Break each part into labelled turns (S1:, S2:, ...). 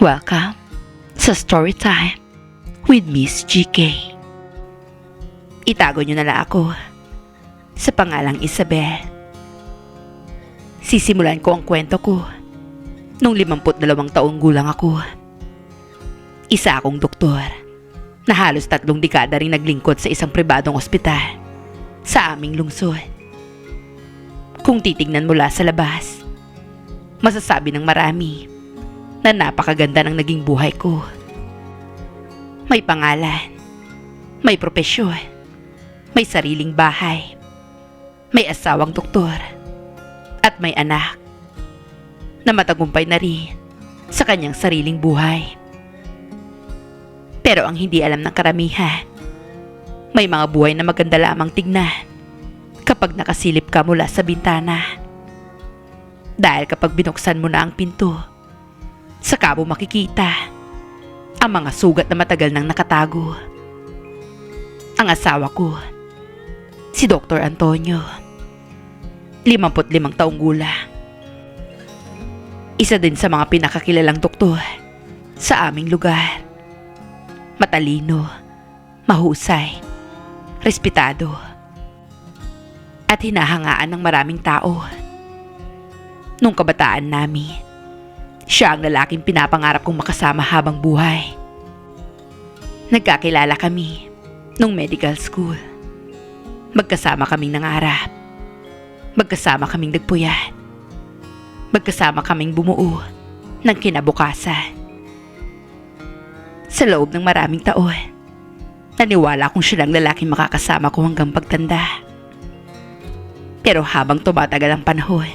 S1: Welcome sa Storytime with Miss GK. Itago niyo na lang ako sa pangalang Isabel. Sisimulan ko ang kwento ko nung 52 taong gulang ako. Isa akong doktor na halos 3 dekada ring naglingkod sa isang pribadong ospital sa aming lungsod. Kung titignan mula sa labas, masasabi ng marami na napakaganda ng naging buhay ko. May pangalan, may propesyon, may sariling bahay, may asawang doktor, at may anak na matagumpay na rin sa kanyang sariling buhay. Pero ang hindi alam ng karamihan, may mga buhay na maganda lamang tignan kapag nakasilip ka mula sa bintana. Dahil kapag binuksan mo na ang pinto, saka mo makikita ang mga sugat na matagal nang nakatago. Ang asawa ko, si Dr. Antonio, 55 taong gulang. Isa din sa mga pinakakilalang doktor sa aming lugar. Matalino, mahusay, respetado, at hinahangaan ng maraming tao. Nung kabataan namin, siya ang lalaking pinapangarap kong makasama habang buhay. Nagkakilala kami nung medical school. Magkasama kaming nangarap. Magkasama kaming nagpuyat. Magkasama kaming bumuo ng kinabukasan. Sa loob ng maraming taon, naniwala kong siya ang lalaking makakasama ko hanggang pagtanda. Pero habang tumatagal ang panahon,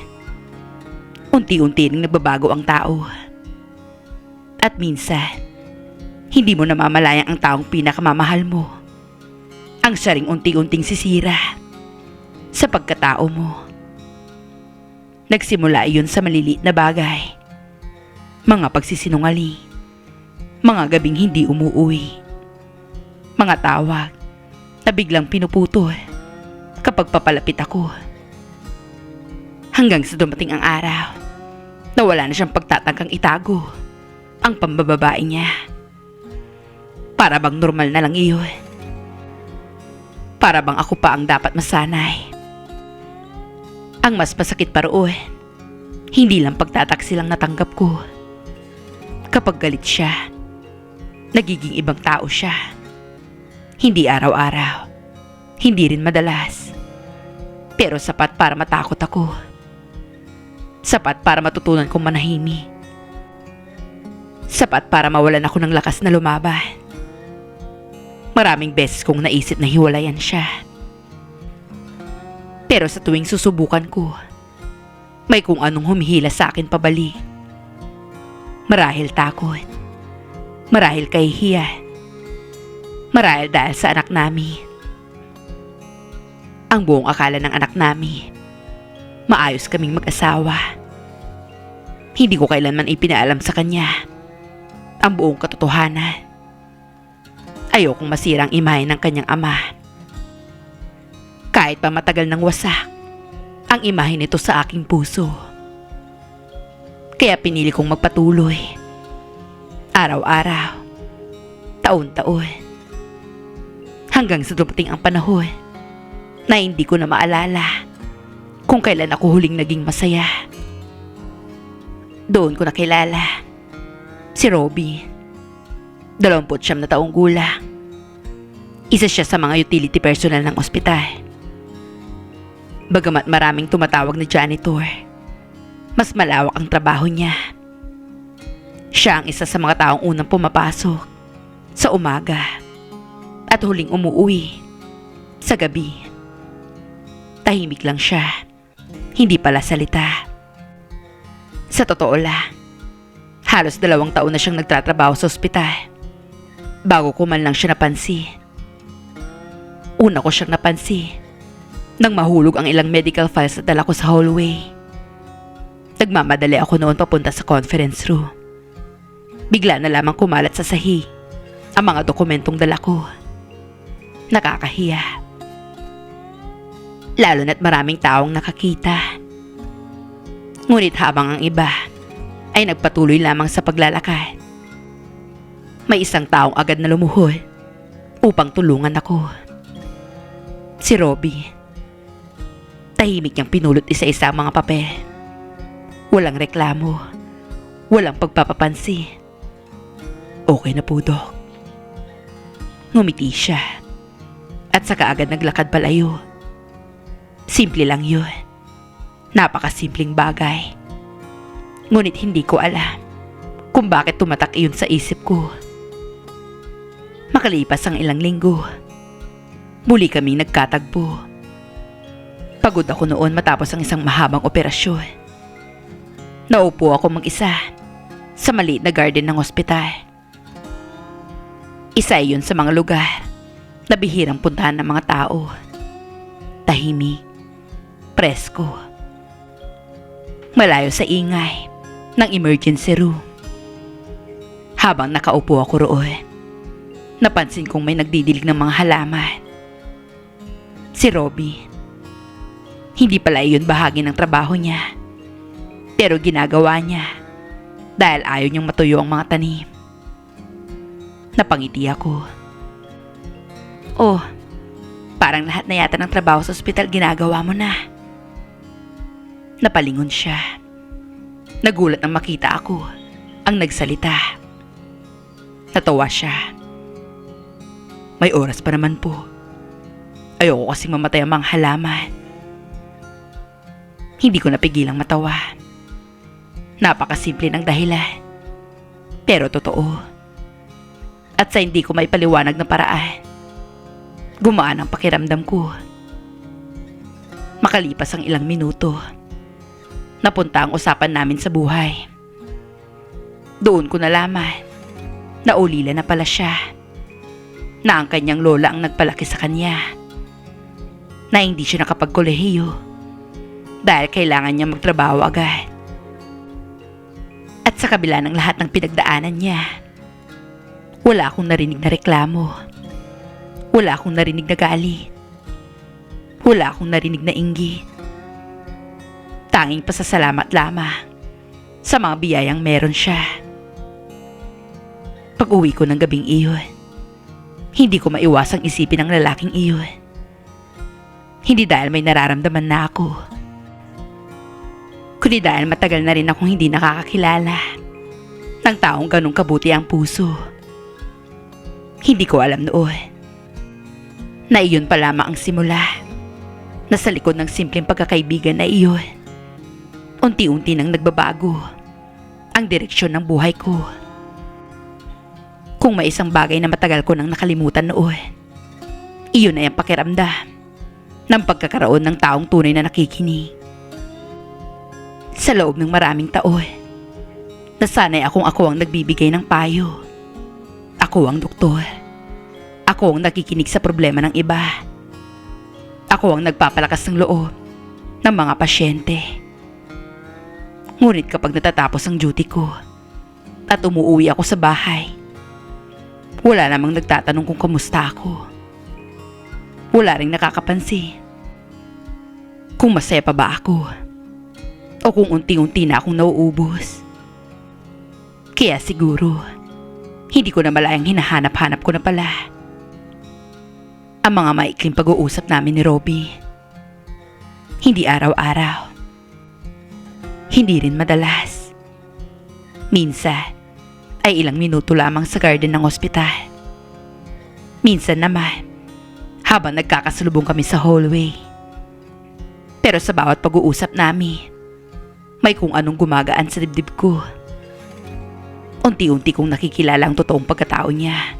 S1: unti-unti ring nagbabago ang tao. At minsan, hindi mo namamalayang ang taong pinakamamahal mo ang siya ring unti-unting sisira sa pagkatao mo. Nagsimula iyon sa maliliit na bagay. Mga pagsisinungaling, mga gabing hindi umuuwi, mga tawag na biglang pinuputol kapag papalapit ako. Hanggang sa dumating ang araw na wala na siyang pagtatangkang itago ang pambababae niya. Para bang normal na lang iyon. Para bang ako pa ang dapat masanay. Ang mas masakit pa roon, hindi lang pagtataksi lang natanggap ko. Kapag galit siya, nagiging ibang tao siya. Hindi araw-araw, hindi rin madalas, pero sapat para matakot ako. Sapat para matutunan kong manahimik. Sapat para mawalan ako ng lakas na lumaban. Maraming beses kong naisip na hiwalayan siya. Pero sa tuwing susubukan ko, may kung anong humihila sa akin pabalik. Marahil takot. Marahil kahihiyan. Marahil dahil sa anak namin. Ang buong akala ng anak namin, maayos kaming mag-asawa. Hindi ko kailanman ipinaalam sa kanya ang buong katotohanan. Ayokong masira ang imahe ng kanyang ama. Kahit pa matagal nang wasak ang imahe nito sa aking puso. Kaya pinili kong magpatuloy. Araw-araw, taon-taon. Hanggang sa dumating ang panahon na hindi ko na maalala kung kailan ako huling naging masaya. Doon ko nakilala si Robbie, 29 na taong gulang. Isa siya sa mga utility personnel ng ospital. Bagamat maraming tumatawag na janitor, mas malawak ang trabaho niya. Siya ang isa sa mga taong unang pumapasok sa umaga at huling umuwi sa gabi. Tahimik lang siya, hindi pala salita. Sa totoo lang, halos 2 taon na siyang nagtatrabaho sa ospital bago ko man lang siya napansin. Una ko siyang napansin nang mahulog ang ilang medical files na dala ko sa hallway. Nagmamadali ako noon papunta sa conference room. Bigla na lamang kumalat sa sahi ang mga dokumentong dala ko. Nakakahiya. Lalo na't maraming taong nakakita. Ngunit habang ang iba ay nagpatuloy lamang sa paglalakad May isang taong agad na lumuhod upang tulungan ako. Si Robbie. Tahimik niyang pinulot isa-isa ang mga papel. Walang reklamo. Walang pagpapapansin. Okay na po, Dok. Ngumiti siya. At saka agad naglakad palayo. Simple lang yun. Napakasimpleng bagay. Ngunit hindi ko alam kung bakit tumatak iyon sa isip ko. Makalipas ang ilang linggo, muli kaming nagkatagpo. Pagod ako noon matapos ang isang mahabang operasyon. Naupo ako mag-isa sa maliit na garden ng ospital. Isa iyon sa mga lugar na bihirang puntahan ng mga tao. Tahimik, presko, malayo sa ingay ng emergency room. Habang nakaupo ako roon, napansin kong may nagdidilig ng mga halaman. Si Robbie. Hindi pala iyon bahagi ng trabaho niya. Pero ginagawa niya dahil ayaw niyang matuyo ang mga tanim. Napangiti ako. Oh, parang lahat na yata ng trabaho sa ospital ginagawa mo na. Napalingon siya. Nagulat nang makita ako ang nagsalita. Natawa siya. May oras pa naman po. Ayoko kasing mamatay ang mga halaman. Hindi ko napigilang matawa. Napakasimple ng dahilan. Pero totoo. At sa hindi ko maipaliwanag na paraan, gumaan ang pakiramdam ko. Makalipas ang ilang minuto, napunta ang usapan namin sa buhay. Doon ko nalaman na ulila na pala siya. Na ang kanyang lola ang nagpalaki sa kanya. Na hindi siya nakapagkolehiyo dahil kailangan niya magtrabaho agad. At sa kabila ng lahat ng pinagdaanan niya, wala akong narinig na reklamo. Wala akong narinig na galit. Wala akong narinig na inggit. Tanging pasasalamat lamang sa mga biyayang meron siya. Pag-uwi ko ng gabing iyon, hindi ko maiwasang isipin ang lalaking iyon. Hindi dahil may nararamdaman na ako, kundi dahil matagal na rin akong hindi nakakakilala ng taong ganong kabuti ang puso. Hindi ko alam noon na iyon pa lamang ang simula, na sa likod ng simpleng pagkakaibigan na iyon, unti-unti nang nagbabago ang direksyon ng buhay ko. Kung may isang bagay na matagal ko nang nakalimutan noon, iyon ay ang pakiramdam ng pagkakaroon ng taong tunay na nakikinig. Sa loob ng maraming taon, nasanay ako ang nagbibigay ng payo. Ako ang doktor. Ako ang nakikinig sa problema ng iba. Ako ang nagpapalakas ng loob ng mga pasyente. Ngunit kapag natatapos ang duty ko at umuwi ako sa bahay, wala namang nagtatanong kung kamusta ako. Wala ring nakakapansin kung masaya pa ba ako o kung unti-unti na akong nauubos. Kaya siguro, hindi ko na malayang hinahanap-hanap ko na pala ang mga maikling pag-uusap namin ni Robbie. Hindi araw-araw. Hindi rin madalas. Minsan ay ilang minuto lamang sa garden ng ospital. Minsan naman, habang nagkakasalubong kami sa hallway. Pero sa bawat pag-uusap namin, may kung anong gumagaan sa dibdib ko. Unti-unti kong nakikilala ang totoong pagkatao niya.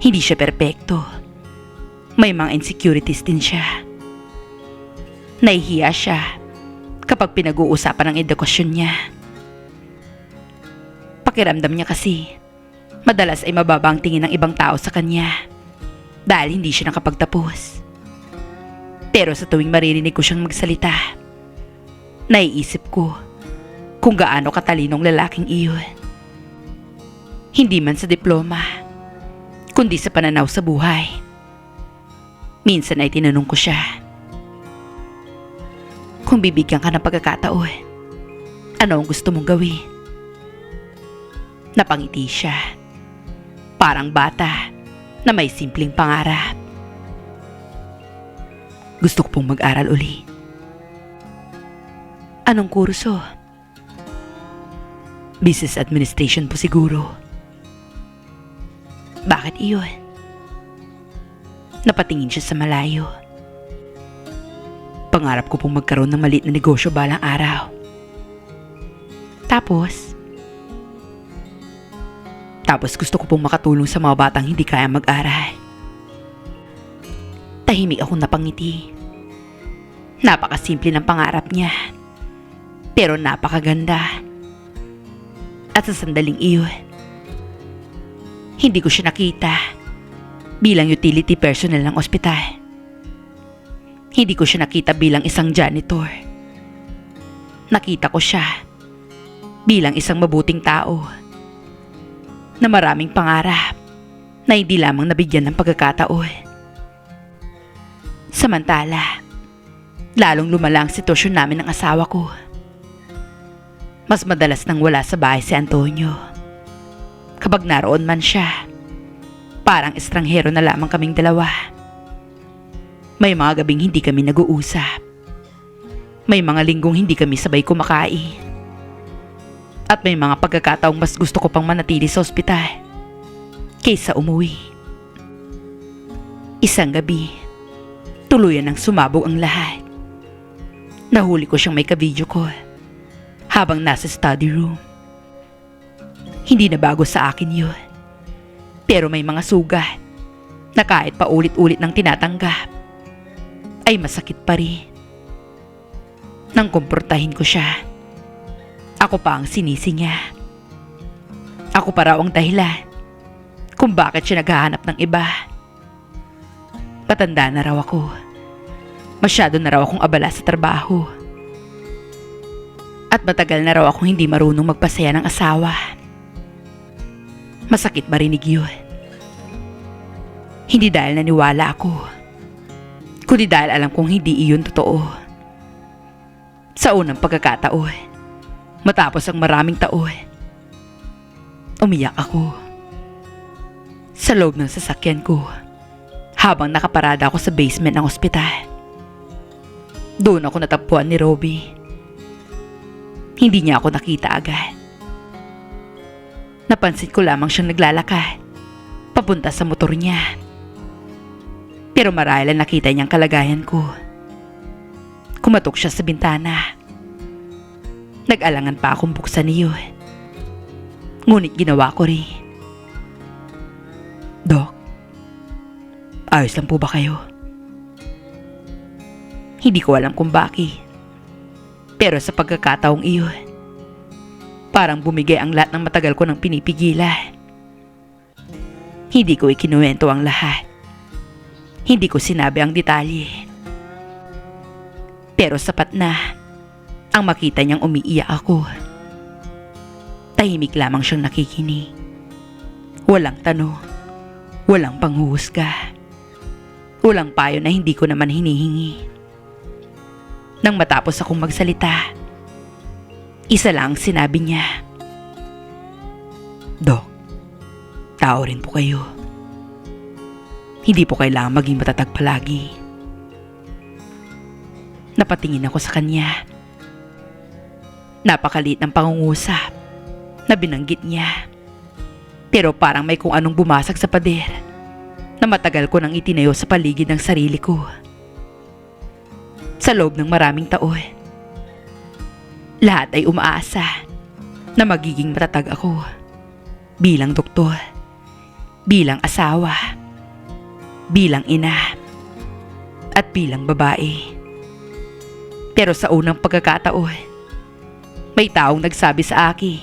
S1: Hindi siya perpekto. May mga insecurities din siya. Nahihiya siya kapag pinag-uusapan ang edukasyon niya. Pakiramdam niya kasi, madalas ay mababa ang tingin ng ibang tao sa kanya dahil hindi siya nakapagtapos. Pero sa tuwing maririnig ko siyang magsalita, naiisip ko kung gaano katalinong lalaking iyon. Hindi man sa diploma, kundi sa pananaw sa buhay. Minsan ay tinanong ko siya, kung bibigyan ka ng pagkakataon, ano ang gusto mong gawin? Napangiti siya Parang bata na may simpleng pangarap. Gusto ko pong mag-aral uli. Anong kurso? Business Administration po siguro. Bakit iyon? Napatingin siya sa malayo. Pangarap ko pong magkaroon ng maliit na negosyo balang araw. Tapos gusto ko pong makatulong sa mga batang hindi kaya mag-aral. Tahimik akong napangiti. Napakasimple ng pangarap niya. Pero napakaganda. At sa sandaling iyon, hindi ko siya nakita bilang utility personnel ng ospital. Hindi ko siya nakita bilang isang janitor. Nakita ko siya bilang isang mabuting tao na maraming pangarap na hindi lamang nabigyan ng pagkakataon. Samantala, lalong lumala ang sitwasyon namin ng asawa ko. Mas madalas nang wala sa bahay si Antonio. Kapag naroon man siya, parang estranghero na lamang kaming dalawa. May mga gabing hindi kami nag-uusap. May mga linggong hindi kami sabay kumakain. At may mga pagkakataong mas gusto ko pang manatili sa ospital kaysa umuwi. Isang gabi, tuluyan nang sumabog ang lahat. Nahuli ko siyang may ka-video call habang nasa study room. Hindi na bago sa akin yun. Pero may mga sugat na kahit pa ulit-ulit nang tinatanggap, ay masakit pa rin. Nang komportahin ko siya, ako pa ang sinisi niya. Ako pa raw ang dahilan kung bakit siya naghahanap ng iba. Patanda na raw ako. Masyado na raw akong abala sa trabaho. At matagal na raw akong hindi marunong magpasaya ng asawa. Masakit marinig yun. Hindi dahil naniwala ako, kundi dahil alam kong hindi iyon totoo. Sa unang pagkakataon, matapos ang maraming taon, umiyak ako. Sa loob ng sasakyan ko, habang nakaparada ako sa basement ng ospital. Doon ako natagpuan ni Robbie. Hindi niya ako nakita agad. Napansin ko lamang siyang naglalakad papunta sa motor niya. Pero marahil nakita niyang kalagayan ko. Kumatok siya sa bintana. Nag-alangan pa akong buksan niyo. Ngunit ginawa ko rin. Dok, ayos lang po ba kayo? Hindi ko alam kung bakit. Pero sa pagkakataong iyon, parang bumigay ang lahat ng matagal ko nang pinipigilan. Hindi ko ikinuwento ang lahat. Hindi ko sinabi ang detalye. Pero sapat na ang makita niyang umiiyak ako. Tahimik lamang siyang nakikinig. Walang tanong, walang panghuhusga, walang payo na hindi ko naman hinihingi. Nang matapos akong magsalita, isa lang ang sinabi niya. Dok, tao rin po kayo. Hindi po kailangan maging matatag palagi. Napatingin ako sa kanya. Napakaliit ng pangungusap na binanggit niya. Pero parang may kung anong bumasag sa pader na matagal ko nang itinayo sa paligid ng sarili ko. Sa loob ng maraming taon, lahat ay umaasa na magiging matatag ako bilang doktor, bilang asawa, bilang ina, at bilang babae. Pero sa unang pagkakataon, may taong nagsabi sa akin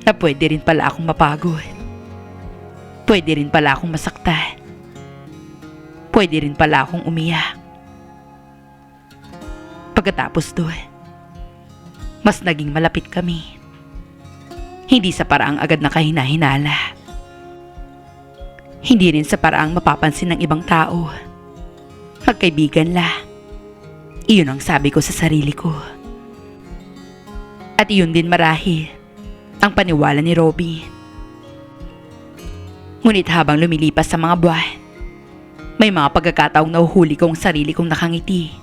S1: na pwede rin pala akong mapagod. Pwede rin pala akong masaktan. Pwede rin pala akong umiyak. Pagkatapos doon, mas naging malapit kami. Hindi sa paraang agad na kahina-hinala. Hindi rin sa paraang mapapansin ng ibang tao. Magkaibigan la. Iyon ang sabi ko sa sarili ko. At iyon din marahil ang paniwala ni Robbie. Ngunit habang lumilipas sa mga buwan, may mga pagkakataong nahuhuli kong sarili kong nakangiti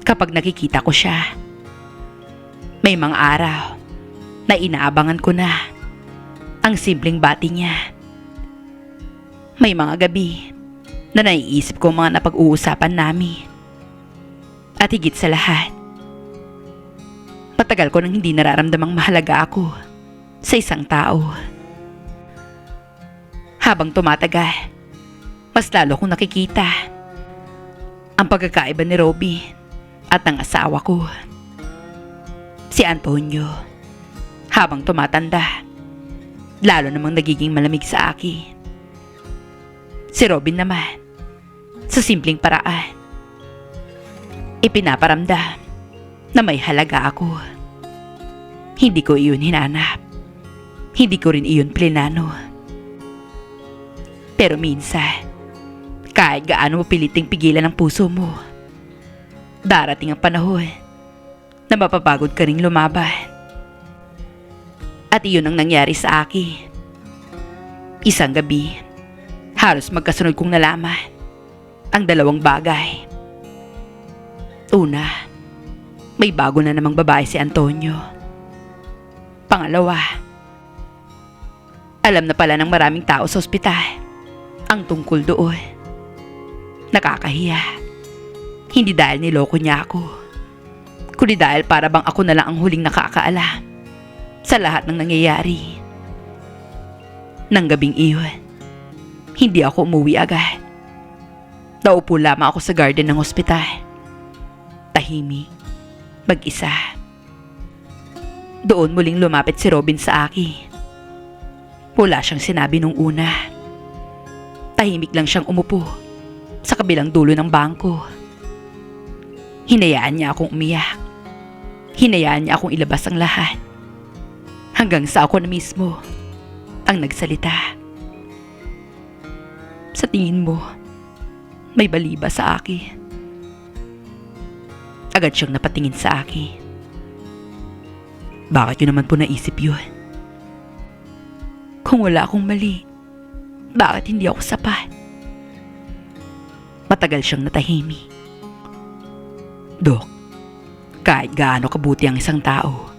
S1: kapag nakikita ko siya. May mga araw na inaabangan ko na ang simpleng bati niya. May mga gabi na naiisip ko mga napag-uusapan namin. At higit sa lahat, matagal ko nang hindi nararamdamang mahalaga ako sa isang tao. Habang tumatagal, mas lalo kong nakikita ang pagkakaiba ni Robby at ng asawa ko, si Antonio. Habang tumatanda, lalo namang nagiging malamig sa akin. Si Robin naman, sa simpleng paraan, ipinaparamdam na may halaga ako. Hindi ko iyon hinanap. Hindi ko rin iyon plinano. Pero minsan, kahit gaano mo piliting pigilan ang puso mo, darating ang panahon na mapapagod ka ring lumaban. At iyon ang nangyari sa akin. Isang gabi, halos magkasunod kong nalaman ang dalawang bagay. Una, may bago na namang babae si Antonio. Pangalawa, alam na pala ng maraming tao sa ospital ang tungkol doon. Nakakahiya. Hindi dahil niloko niya ako, kundi dahil para bang ako na lang ang huling nakakaalam sa lahat ng nangyayari. Nang gabing iyon, hindi ako umuwi agad. Naupo lamang ako sa garden ng ospital. Tahimik, mag-isa. Doon muling lumapit si Robin sa akin. Wala siyang sinabi nung una. Tahimik lang siyang umupo sa kabilang dulo ng bangko. Hinayaan niya akong umiyak. Hinayaan niya akong ilabas ang lahat. Hanggang sa ako na mismo ang nagsalita. Sa tingin mo, may bali ba sa akin? Agad siyang napatingin sa akin. Bakit yun naman po naisip yun? Kung wala akong mali, bakit hindi ako sapat? Matagal siyang natahimik. Dok, kahit gaano kabuti ang isang tao,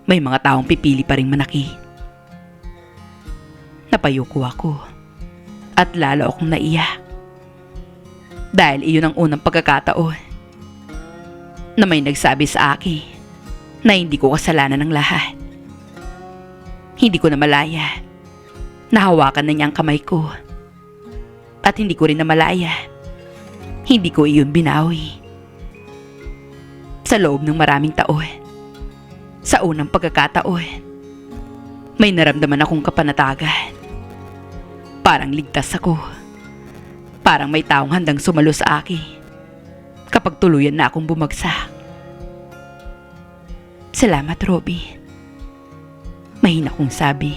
S1: may mga taong pipili pa ring manakit. Napayuko ako at lalo akong naiyak. Dahil iyon ang unang pagkakataon na may nagsabi sa akin na hindi ko kasalanan ng lahat. Hindi ko na malaya. Nahawakan na niya ang kamay ko. At hindi ko rin na malaya. Hindi ko iyon binawi. Sa loob ng maraming taon, sa unang pagkakataon, may naramdaman akong kapanatagan. Parang ligtas ako. Parang may taong handang sumalo sa akin kapag tuluyan na akong bumagsak. Salamat, Robby. Mahina kong sabi.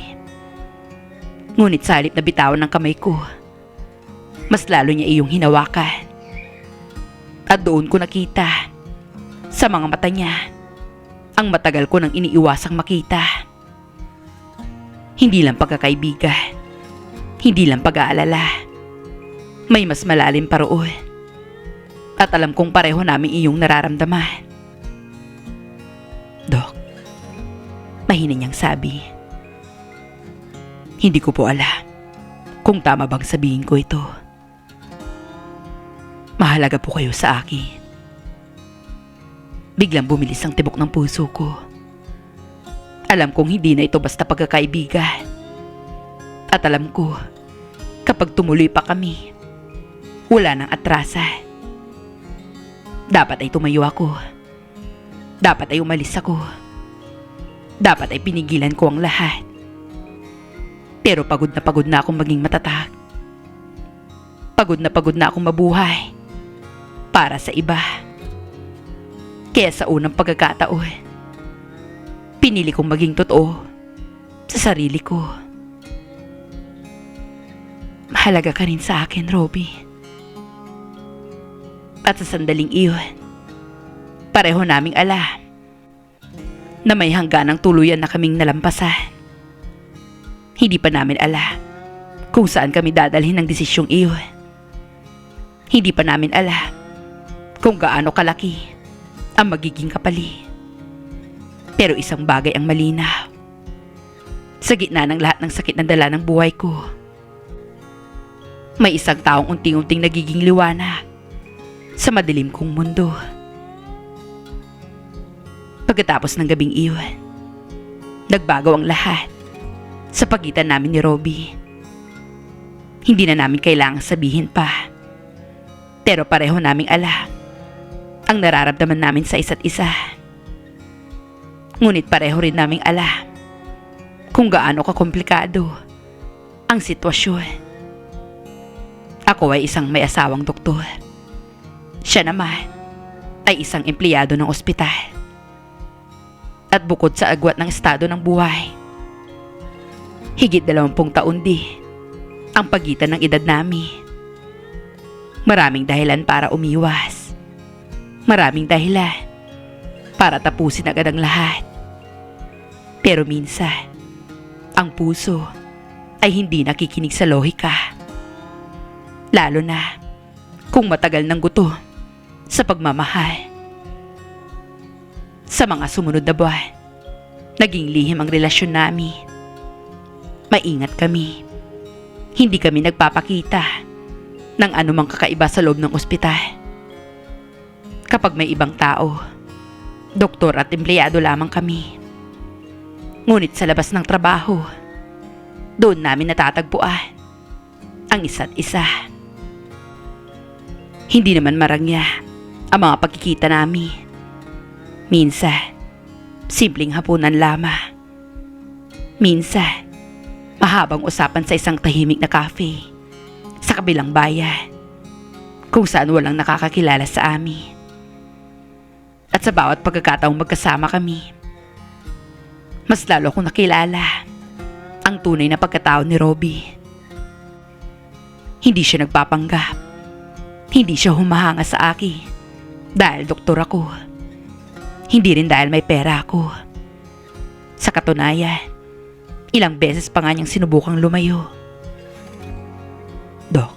S1: Ngunit sa halip na bitawan ng kamay ko, mas lalo niya iyong hinawakan. At doon ko nakita, sa mga mata niya, ang matagal ko nang iniiwasang makita. Hindi lang pagkakaibigan, hindi lang pag-aalala. May mas malalim pa roon. At alam kong pareho namin iyong nararamdaman. Dok, mahina niyang sabi. Hindi ko po alam kung tama bang sabihin ko ito. Mahalaga po kayo sa akin. Biglang bumilis ang tibok ng puso ko. Alam kong hindi na ito basta pagkakaibigan. At alam ko, kapag tumuloy pa kami, wala nang atrasan. Dapat ay tumayo ako. Dapat ay umalis ako. Dapat ay pinigilan ko ang lahat. Pero pagod na akong maging matatag. Pagod na akong mabuhay para sa iba. Kaya sa unang pagkakataon, pinili kong maging totoo sa sarili ko. Mahalaga ka rin sa akin, Robby. At sa sandaling iyon, pareho naming alam na may hangganang tuluyan na kaming nalampasan. Hindi pa namin alam kung saan kami dadalhin ng desisyong iyon. Hindi pa namin alam kung gaano kalaki ang magiging kapali. Pero isang bagay ang malinaw. Sa gitna ng lahat ng sakit na dala ng buhay ko, may isang taong unting-unting nagiging liwanag sa madilim kong mundo. Pagkatapos ng gabing iyon, nagbago ang lahat sa pagitan namin ni Robbie. Hindi na namin kailangang sabihin pa, pero pareho naming alam ang nararamdaman namin sa isa't isa. Ngunit pareho rin naming alam kung gaano kakomplikado ang sitwasyon. Ako ay isang may asawang doktor. Siya naman ay isang empleyado ng ospital. At bukod sa agwat ng estado ng buhay, higit 20 taon din ang pagitan ng edad namin. Maraming dahilan para umiwas. Maraming dahilan para tapusin agad ang lahat. Pero minsan, ang puso ay hindi nakikinig sa lohika. Lalo na kung matagal ng gutom sa pagmamahal. Sa mga sumunod na buwan, naging lihim ang relasyon namin. Maingat kami. Hindi kami nagpapakita ng anumang kakaiba sa loob ng ospital. Kapag may ibang tao, doktor at empleyado lamang kami. Ngunit sa labas ng trabaho, doon namin natatagpuan ang isa't isa. Hindi naman marangya ang mga pagkikita namin. Minsan, simpleng hapunan lamang. Minsan, mahabang usapan sa isang tahimik na cafe sa kabilang bayan kung saan walang nakakakilala sa amin. At sa bawat pagkakataong magkasama kami, mas lalo akong nakilala ang tunay na pagkatao ni Robbie. Hindi siya nagpapanggap. Hindi siya humahanga sa akin dahil doktor ako. Hindi rin dahil may pera ako. Sa katunayan, ilang beses pa nga niyang sinubukang lumayo. Dok,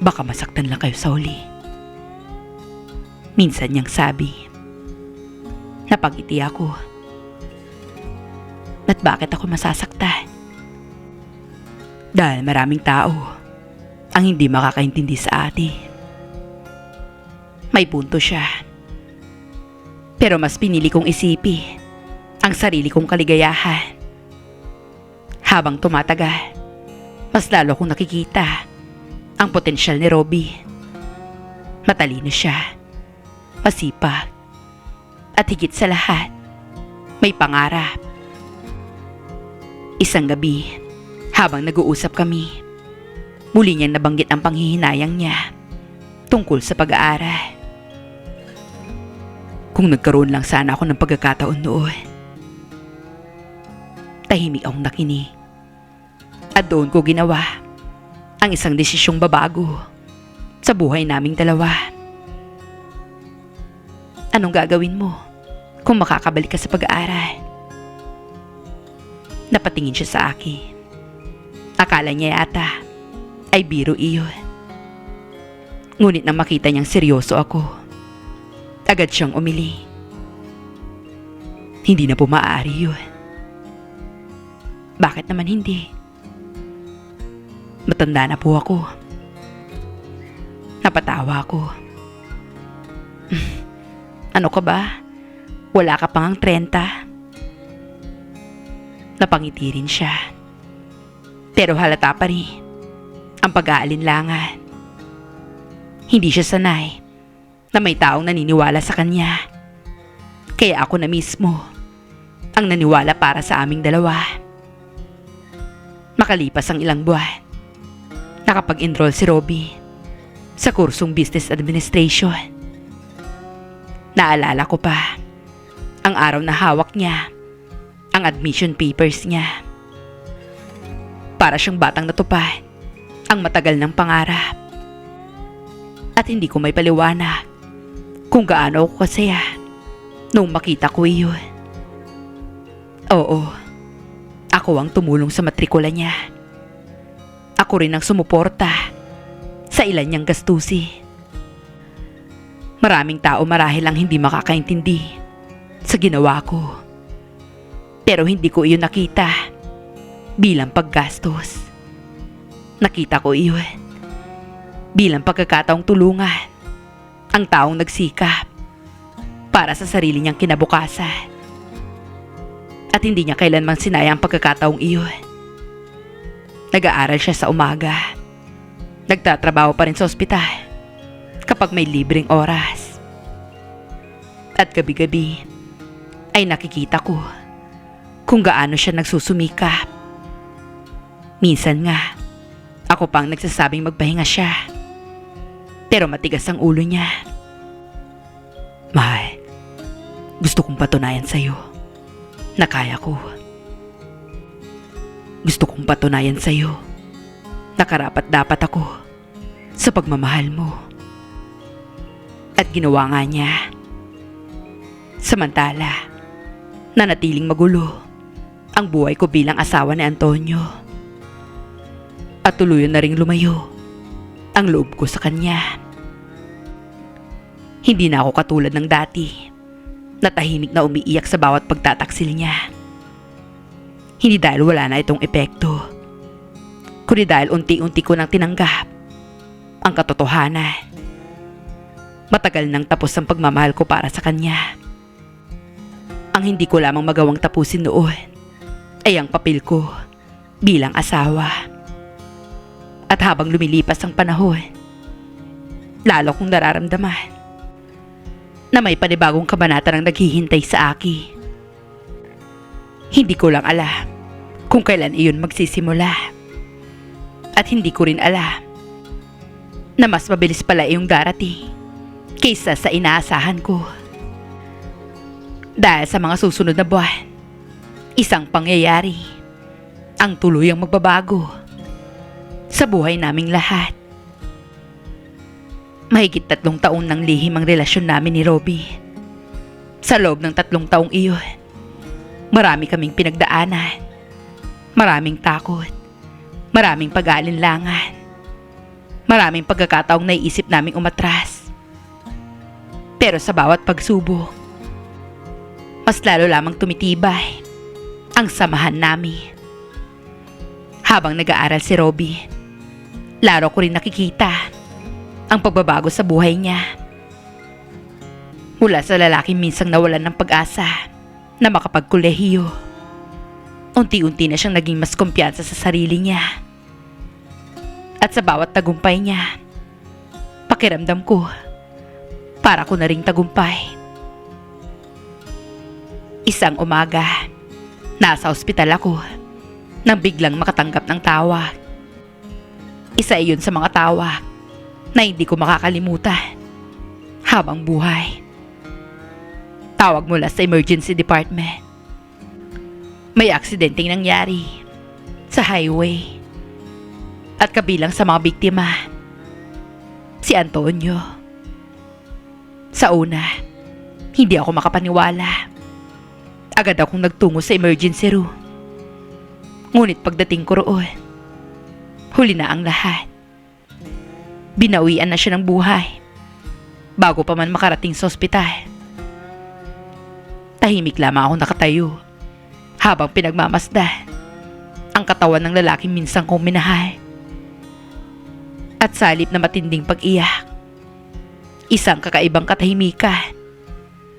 S1: baka masaktan lang kayo sa huli. Minsan niyang sabi. Napangiti ako. At bakit ako masasaktan? Dahil maraming tao ang hindi makakaintindi sa atin. May punto siya. Pero mas pinili kong isipin ang sarili kong kaligayahan. Habang tumatagal, mas lalo kong nakikita ang potensyal ni Robbie. Matalino siya, masipag, at higit sa lahat, may pangarap. Isang gabi, habang nag-uusap kami, muli niyang nabanggit ang panghihinayang niya tungkol sa pag-aaral. Kung nagkaroon lang sana ako ng pagkakataon noon. Tahimik akong nakinig. At doon ko ginawa ang isang desisyong babago sa buhay naming dalawa. Anong gagawin mo kung makakabalik ka sa pag-aaral? Napatingin siya sa akin. Akala niya yata ay biro iyon. Ngunit nang makita niyang seryoso ako, agad siyang umili. Hindi na po maaari yun. Bakit naman hindi? Matanda na po ako. Napatawa ako. Ano ka ba? Wala ka pang 30. Napangiti rin siya. Pero halata pa rin ang pag-aalinlangan. Hindi siya sanay na may taong naniniwala sa kanya. Kaya ako na mismo ang naniwala para sa aming dalawa. Makalipas ang ilang buwan, nakapag-enroll si Robbie sa kursong Business Administration. Naalala ko pa ang araw na hawak niya ang admission papers niya. Para siyang batang natupad ang matagal ng pangarap. At hindi ko may paliwanag kung gaano ako kasaya nung makita ko iyon. Oo, ako ang tumulong sa matrikula niya. Ako rin ang sumuporta sa ilan niyang gastusi. Maraming tao marahil ang hindi makakaintindi sa ginawa ko. Pero hindi ko iyon nakita bilang paggastos. Nakita ko iyon bilang pagkakataong tulungan ang taong nagsikap para sa sarili niyang kinabukasan. At hindi niya kailanman sinayang ang pagkakataong iyon. Nag-aaral siya sa umaga. Nagtatrabaho pa rin sa ospital kapag may libreng oras. At gabi-gabi ay nakikita ko kung gaano siya nagsusumikap. Minsan nga, ako pang nagsasabing magpahinga siya. Pero matigas ang ulo niya. Mahal, gusto kong patunayan sa'yo na kaya ko. Gusto kong patunayan sa'yo na karapat-dapat ako sa pagmamahal mo. At ginawa nga niya. Samantala, nanatiling magulo ang buhay ko bilang asawa ni Antonio. At tuluyan na ring lumayo ang loob ko sa kanya. Hindi na ako katulad ng dati na tahimik na umiiyak sa bawat pagtataksil niya. Hindi dahil wala na itong epekto, kundi dahil unti-unti ko nang tinanggap ang katotohanan. Matagal nang tapos ang pagmamahal ko para sa kanya. Ang hindi ko lamang magawang tapusin noon ay ang papel ko bilang asawa. At habang lumilipas ang panahon, lalo kong nararamdaman na may panibagong kabanata nang naghihintay sa akin. Hindi ko lang alam kung kailan iyon magsisimula. At hindi ko rin alam na mas mabilis pala iyong darating kaysa sa inaasahan ko. Dahil sa mga susunod na buwan, isang pangyayari ang tuluyang magbabago sa buhay naming lahat. Mahigit 3 taon nang lihim ang relasyon namin ni Robbie. Sa loob ng 3 taong iyon, marami kaming pinagdaanan. Maraming takot. Maraming pag-aalinlangan. Maraming pagkakataong naiisip naming umatras. Pero sa bawat pagsubok, mas lalo lamang tumitibay ang samahan namin. Habang nag-aaral si Robbie, laro ko rin nakikita ang pagbabago sa buhay niya. Mula sa lalaking minsang nawalan ng pag-asa na makapagkolehiyo, unti-unti na siyang naging mas kumpiyansa sa sarili niya. At sa bawat tagumpay niya, pakiramdam ko, para ko na ring tagumpay. Isang umaga, nasa ospital ako nang biglang makatanggap ng tawag. Isa iyon sa mga tawag na hindi ko makakalimutan habang buhay. Tawag mula sa emergency department. May aksidenteng nangyari sa highway. At kabilang sa mga biktima, si Antonio. Sa una, hindi ako makapaniwala. Agad akong nagtungo sa emergency room. Ngunit pagdating ko roon, huli na ang lahat. Binawian na siya ng buhay bago pa man makarating sa ospital. Tahimik lamang ako nakatayo habang pinagmamasdan ang katawan ng lalaking minsang kong minahal. At sa halip na matinding pag-iyak, isang kakaibang katahimikan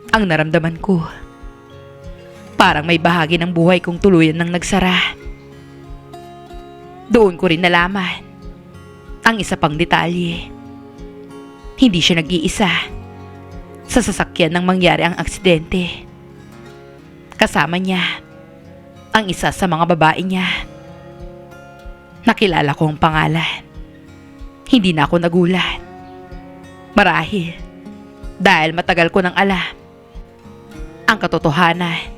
S1: ang naramdaman ko. Parang may bahagi ng buhay kong tuluyan nang nagsara. Doon ko rin nalaman ang isa pang detalye. Hindi siya nag-iisa sa sasakyan nang mangyari ang aksidente. Kasama niya ang isa sa mga babae niya. Nakilala ko ang pangalan. Hindi na ako nagulat. Marahil dahil matagal ko nang alam ang katotohanan.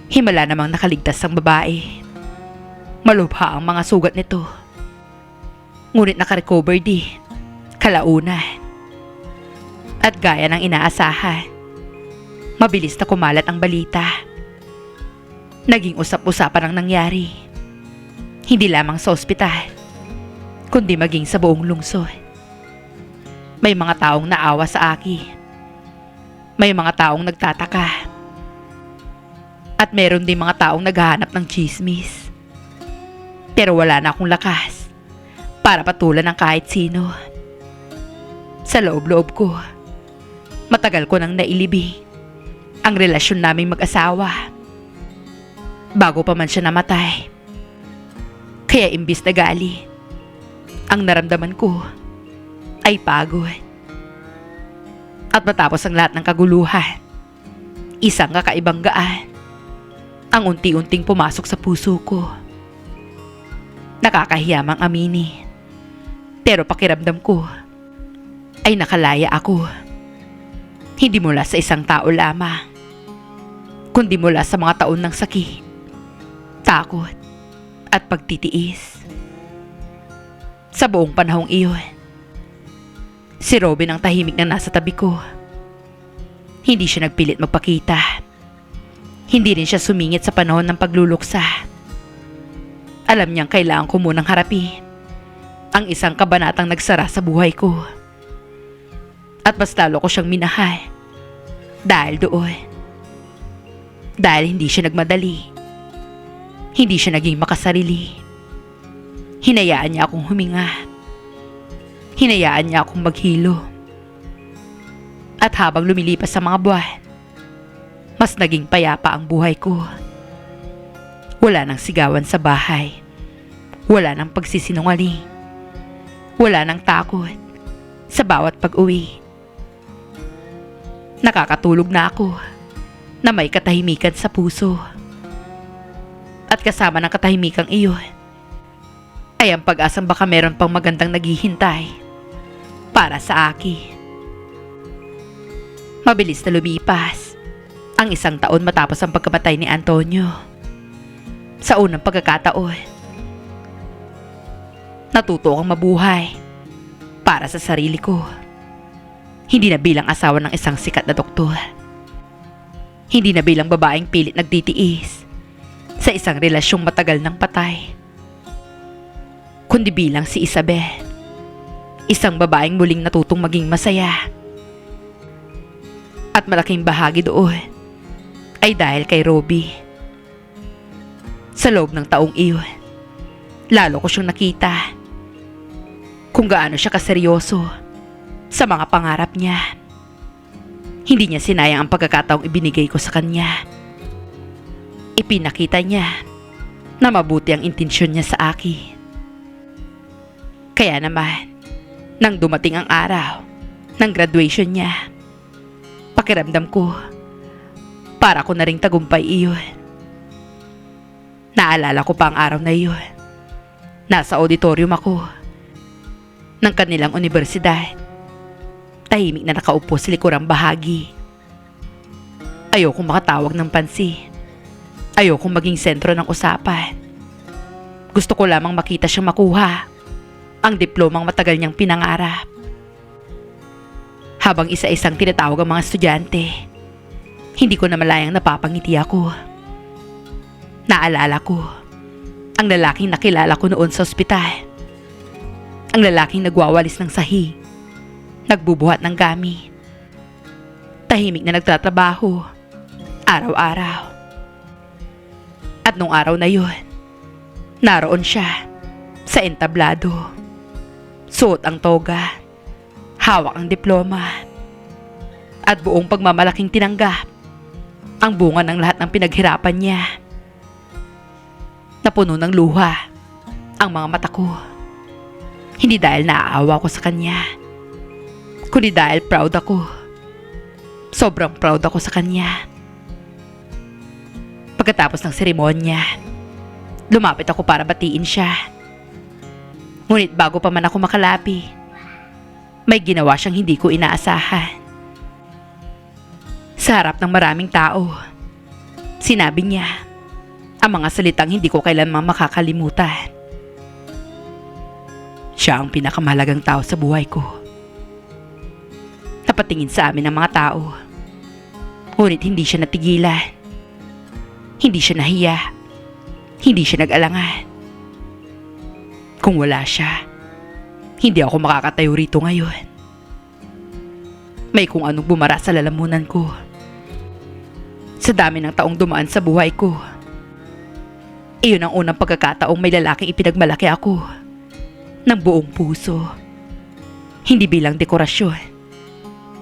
S1: Himala namang nakaligtas ang babae. Malubha ang mga sugat nito. Ngunit nakarecover din kalaunan. At gaya ng inaasahan, mabilis na kumalat ang balita. Naging usap-usapan ang nangyari. Hindi lamang sa ospital, kundi maging sa buong lungsod. May mga taong naawa sa akin. May mga taong nagtataka. At meron din mga taong naghahanap ng tsismis. Pero wala na akong lakas para patulan ng kahit sino. Sa loob-loob ko, matagal ko nang nailibing ang relasyon naming mag-asawa. Bago pa man siya namatay. Kaya imbis na gali, ang naramdaman ko ay pagod. At matapos ang lahat ng kaguluhan, isang kakaibang gaan ang unti-unting pumasok sa puso ko. Nakakahiyamang aminin, pero pakiramdam ko ay nakalaya ako. Hindi mula sa isang tao lamang, kundi mula sa mga taon ng sakit, takot at pagtitiis. Sa buong panahong iyon, si Robin ang tahimik na nasa tabi ko. Hindi siya nagpilit magpakita. Hindi rin siya sumingit sa panahon ng pagluluksa. Alam niyang kailangan ko munang harapin ang isang kabanatang nagsara sa buhay ko. At mas lalo ko siyang minahal dahil doon. Dahil hindi siya nagmadali. Hindi siya naging makasarili. Hinayaan niya akong huminga. Hinayaan niya akong maghilo. At habang lumilipas sa mga buwan, mas naging payapa ang buhay ko. Wala nang sigawan sa bahay. Wala nang pagsisinungaling. Wala nang takot sa bawat pag-uwi. Nakakatulog na ako na may katahimikan sa puso. At kasama ng katahimikang iyon ay ang pag-asang baka meron pang magandang naghihintay para sa akin. Mabilis na lumipas ang isang taon matapos ang pagkamatay ni Antonio. Sa unang pagkakataon, natuto akong mabuhay para sa sarili ko. Hindi na bilang asawa ng isang sikat na doktor. Hindi na bilang babaeng pilit nagtitiis sa isang relasyong matagal ng patay. Kundi bilang si Isabel, isang babaeng muling natutong maging masaya. At malaking bahagi doon ay dahil kay Robbie. Sa loob ng taong iyon, lalo ko siyang nakita kung gaano siya kaseryoso sa mga pangarap niya. Hindi niya sinayang ang pagkakataong ibinigay ko sa kanya. Ipinakita niya na mabuti ang intensyon niya sa akin. Kaya naman, nang dumating ang araw ng graduation niya, pakiramdam ko para ko na ring tagumpay iyon. Naalala ko pa ang araw na iyon. Nasa auditorium ako ng kanilang universidad. Tahimik na nakaupo sa likurang bahagi. Ayokong makatawag ng pansin. Ayokong maging sentro ng usapan. Gusto ko lamang makita siyang makuha ang diplomang matagal niyang pinangarap. Habang isa-isang tinatawag ang mga estudyante, hindi ko na malayang napapangiti ako. Naalala ko ang lalaking nakilala ko noon sa ospital. Ang lalaking nagwawalis ng sahi, nagbubuhat ng gamit, tahimik na nagtatrabaho araw-araw. At nung araw na yun, naroon siya sa entablado. Suot ang toga, hawak ang diploma, at buong pagmamalaking tinanggap ang bunga ng lahat ng pinaghirapan niya. Napuno ng luha ang mga mata ko. Hindi dahil naaawa ko sa kanya, kundi dahil proud ako. Sobrang proud ako sa kanya. Pagkatapos ng seremonya, lumapit ako para batiin siya. Ngunit bago pa man ako makalapi, may ginawa siyang hindi ko inaasahan. Sa harap ng maraming tao, sinabi niya ang mga salitang hindi ko kailanman makakalimutan. Siya ang pinakamahalagang tao sa buhay ko. Napatingin sa amin ang mga tao, ngunit hindi siya natigilan. Hindi siya nahiya. Hindi siya nag-alangan. Kung wala siya, hindi ako makakatayo rito ngayon. May kung anong bumara sa lalamunan ko. Sa dami ng taong dumaan sa buhay ko, iyon ang unang pagkakataong may lalaking ipinagmalaki ako ng buong puso. Hindi bilang dekorasyon,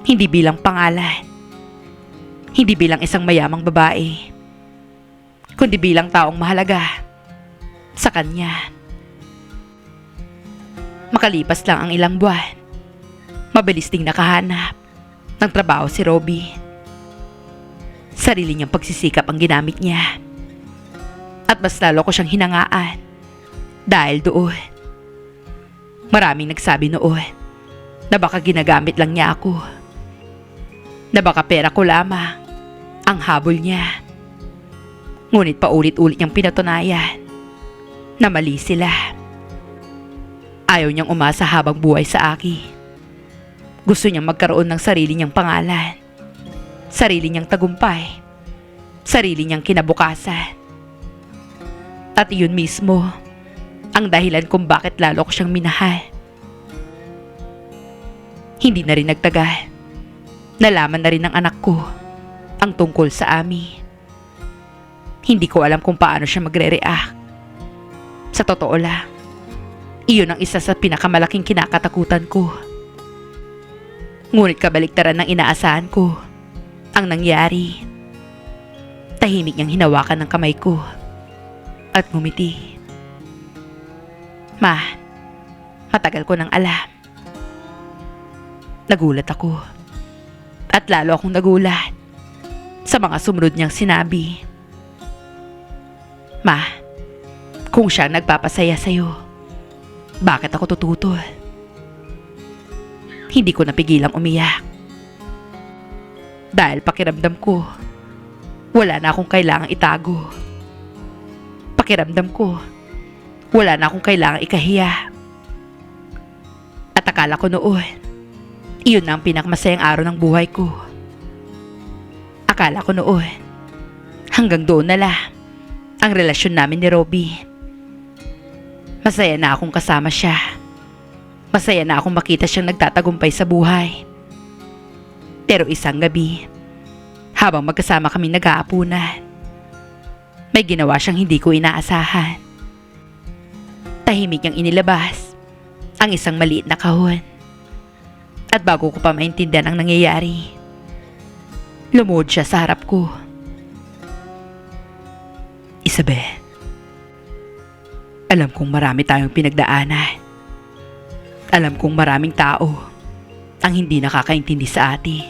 S1: hindi bilang pangalan, hindi bilang isang mayamang babae, kundi bilang taong mahalaga sa kanya. Makalipas lang ang ilang buwan, mabilis ding nakahanap ng trabaho si Robbie. Sarili niyang pagsisikap ang ginamit niya. At mas lalo ko siyang hinangaan dahil doon. Maraming nagsabi noon na baka ginagamit lang niya ako. Na baka pera ko lamang ang habol niya. Ngunit paulit-ulit niyang pinatunayan na mali sila. Ayaw niyang umasa habang buhay sa akin. Gusto niyang magkaroon ng sarili niyang pangalan, sarili niyang tagumpay, sarili niyang kinabukasan. At iyon mismo ang dahilan kung bakit lalo ko siyang minahal. Hindi na rin nagtagal, nalaman na rin ng anak ko ang tungkol sa amin. Hindi ko alam kung paano siya magre-react. Sa totoo lang, iyon ang isa sa pinakamalaking kinakatakutan ko. Ngunit kabaliktaran ng inaasahan ko ang nangyari. Tahimik niyang hinawakan ng kamay ko at ngumiti. Ma, matagal ko nang alam. Nagulat ako. At lalo akong nagulat sa mga sumunod niyang sinabi. Ma, kung siya nagpapasaya sa'yo, bakit ako tututol? Hindi ko napigilang umiyak. Dahil pakiramdam ko, wala na akong kailangang itago. Pakiramdam ko, wala na akong kailangang ikahiya. At akala ko noon, iyon na ang pinakamasayang araw ng buhay ko. Akala ko noon, hanggang doon na lang ang relasyon namin ni Robbie. Masaya na akong kasama siya. Masaya na akong makita siyang nagtatagumpay sa buhay. Pero isang gabi, habang magkasama kami nag-aapunan, may ginawa siyang hindi ko inaasahan. Tahimik niyang inilabas ang isang maliit na kahon. At bago ko pa maintindihan ang nangyayari, lumuhod siya sa harap ko. Isabel, alam kong marami tayong pinagdaanan. Alam kong maraming tao ang hindi nakakaintindi sa atin.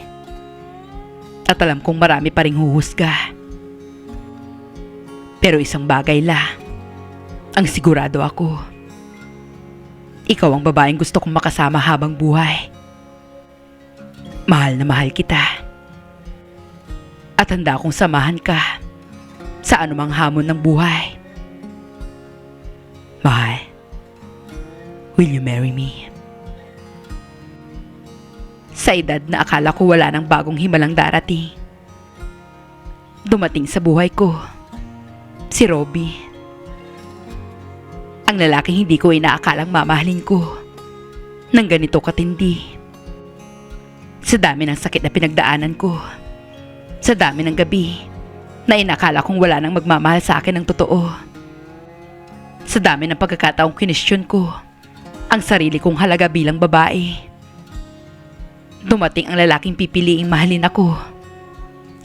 S1: At alam kong marami pa ring huhusga. Pero isang bagay lang ang sigurado ako. Ikaw ang babaeng gusto kong makasama habang buhay. Mahal na mahal kita. At handa akong samahan ka sa anumang hamon ng buhay. Mahal, will you marry me? Sa edad na akala ko wala nang bagong himalang darating, dumating sa buhay ko si Robbie. Ang lalaking hindi ko inaakalang mamahalin ko ng ganito katindi. Sa dami ng sakit na pinagdaanan ko, sa dami ng gabi na inakala kong wala nang magmamahal sa akin ng totoo, sa dami ng pagkakataong kinestyon ko ang sarili kong halaga bilang babae, dumating ang lalaking pipiliing mahalin ako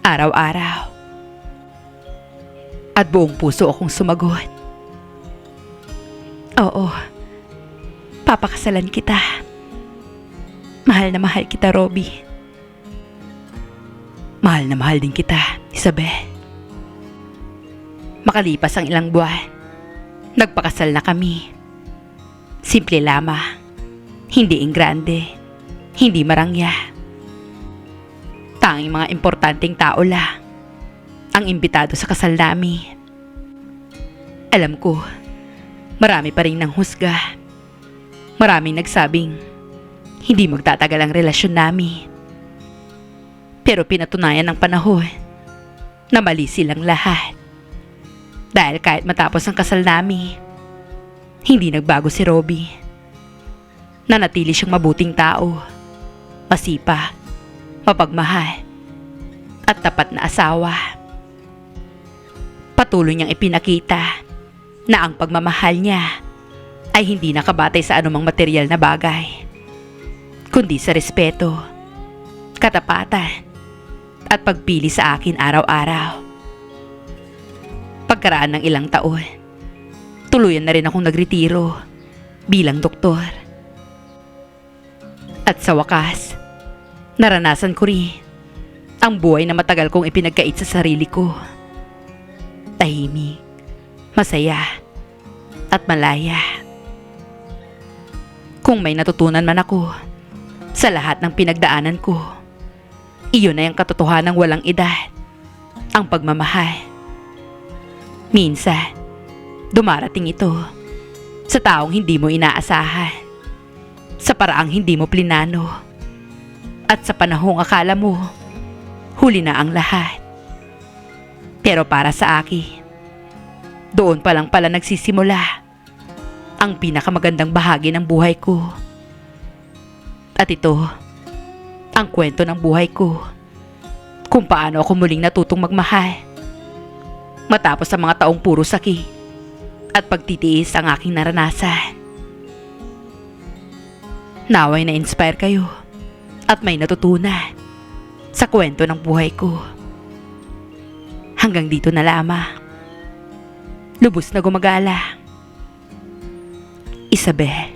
S1: araw-araw. At buong puso akong sumagot. Oo, papakasalan kita. Mahal na mahal kita, Robbie. Mahal na mahal din kita, Isabel. Makalipas ang ilang buwan, nagpakasal na kami. Simple lamang, hindi ingrande, hindi marangya. Tanging mga importanteng tao lang ang imbitado sa kasal namin. Alam ko, marami pa rin nang husga. Maraming nagsabing hindi magtatagal ang relasyon namin. Pero pinatunayan ng panahon na mali silang lahat. Dahil kahit matapos ang kasal namin, Hindi nagbago si Robbie. Nanatili siyang mabuting tao, masipag, mapagmahal, at tapat na asawa. Patuloy niyang ipinakita na ang pagmamahal niya ay hindi nakabatay sa anumang material na bagay, kundi sa respeto, katapatan, at pagpili sa akin araw-araw. Pagkaraan ng ilang taon, tuluyan na rin akong nagretiro bilang doktor. At sa wakas, naranasan ko rin ang buhay na matagal kong ipinagkait sa sarili ko. Tahimik, masaya, at malaya. Kung may natutunan man ako sa lahat ng pinagdaanan ko, iyon ay ang katotohanang walang edad, ang pagmamahal. Minsan, dumarating ito sa taong hindi mo inaasahan, sa paraang hindi mo plinano, at sa panahong akala mo huli na ang lahat. Pero para sa akin, doon pa lang pala nagsisimula ang pinakamagandang bahagi ng buhay ko. At ito, ang kwento ng buhay ko, kung paano ako muling natutong magmahal matapos sa mga taong puro sakit at pagtitiis ang aking naranasan. Naway na-inspire kayo at may natutunan sa kwento ng buhay ko. Hanggang dito na lamang. Lubos na gumagala. Isabel.